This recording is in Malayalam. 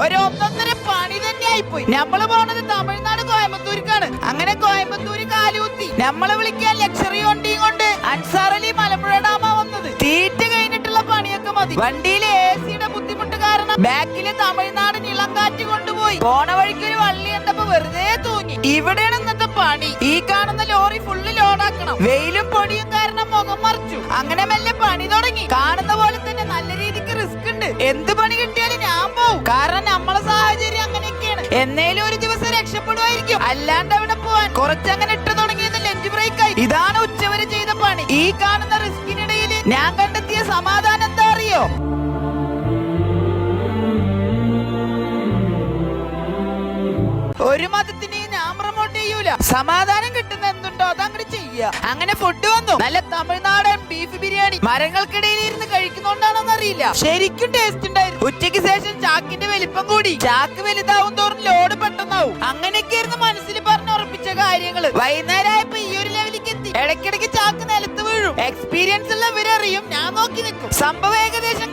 ഒരു ഒന്നൊന്നര പണി തന്നെ ആയിപ്പോയി. നമ്മള് പോണത് തമിഴ്നാട് കോയമ്പത്തൂർക്കാണ്. അങ്ങനെ കോയമ്പത്തൂര് കാലുകുത്തി നമ്മളെ വിളിക്കാൻ ലക്ഷറി വണ്ടിയും കൊണ്ട് അൻസാർ അലി മലമ്പുഴ ഡാമാ വന്നത്. തീറ്റ കഴിഞ്ഞിട്ടുള്ള പണിയൊക്കെ മതി. വണ്ടിയിലെ AC-യുടെ ബുദ്ധിമുട്ട് കാരണം ബാക്കില് തമിഴ്നാട് നിളങ്കാറ്റ് കൊണ്ടുപോയി. പോണ വഴിക്ക് ഒരു വള്ളി കണ്ടപ്പോ വെറുതെ തൂങ്ങി. ഇവിടെയാണ് ഇന്നത്തെ പണി. ഈ കാണുന്ന ലോറി ഫുള്ള് ലോഡാക്കണം. വെയിലും പൊടിയും കാരണം മുഖം മറിച്ചു. അങ്ങനെ മെല്ലെ പണി തുടങ്ങി. കാണുന്ന പോലെ തന്നെ നല്ല രീതിക്ക് റിസ്ക് ഉണ്ട്. എന്ത് പണി കിട്ടിയാലും ഞാൻ പോവും. കാരണം നമ്മളെ സാഹചര്യം അങ്ങനെയൊക്കെയാണ്. എന്നേലും ഒരു ദിവസം രക്ഷപ്പെടുമായിരിക്കും. അല്ലാണ്ട് അവിടെ പോവാൻ കുറച്ചങ്ങനെ ഇട്ട് തുടങ്ങിയത് ലഞ്ച് ബ്രേക്ക് ആയി. ഇതാണ് ഉച്ചവരെ ചെയ്ത പണി. ഈ കാണുന്ന റിസ്കിനിടയിൽ ഞാൻ കണ്ടെത്തിയ സമാധാനം എന്താ അറിയോ? ഒരു മതത്തിനെയും ഞാൻ പ്രൊമോട്ട് ചെയ്യൂല. സമാധാനം കിട്ടുന്ന എന്തുണ്ടോ അതങ്ങോട്ട് ചെയ്യുക. അങ്ങനെ ഫുഡ് വന്നു. നല്ല തമിഴ്നാടൻ ബീഫ് ബിരിയാണി. മരങ്ങൾക്കിടയിൽ ഇരുന്ന് കഴിക്കുന്നോണ്ടാണോന്ന് അറിയില്ല, ശരിക്കും ടേസ്റ്റ് ഉണ്ടായിരുന്നു. ഉച്ചയ്ക്ക് ശേഷം ചാക്കിന്റെ വലിപ്പം കൂടി. ചാക്ക് വലുതാവും തോറും ലോഡ് പെട്ടെന്നാവും. അങ്ങനെയൊക്കെയായിരുന്നു മനസ്സിൽ പറഞ്ഞുറപ്പിച്ച കാര്യങ്ങള്. വൈകുന്നേരമായപ്പോ ഈ ഒരു ലെവലിലേക്ക് എത്തി. ഇടയ്ക്കിടയ്ക്ക് ചാക്ക് നിലത്ത് വീഴും. എക്സ്പീരിയൻസ് ഉള്ളവരറിയും, ഞാൻ നോക്കി നിൽക്കും. സംഭവം ഏകദേശം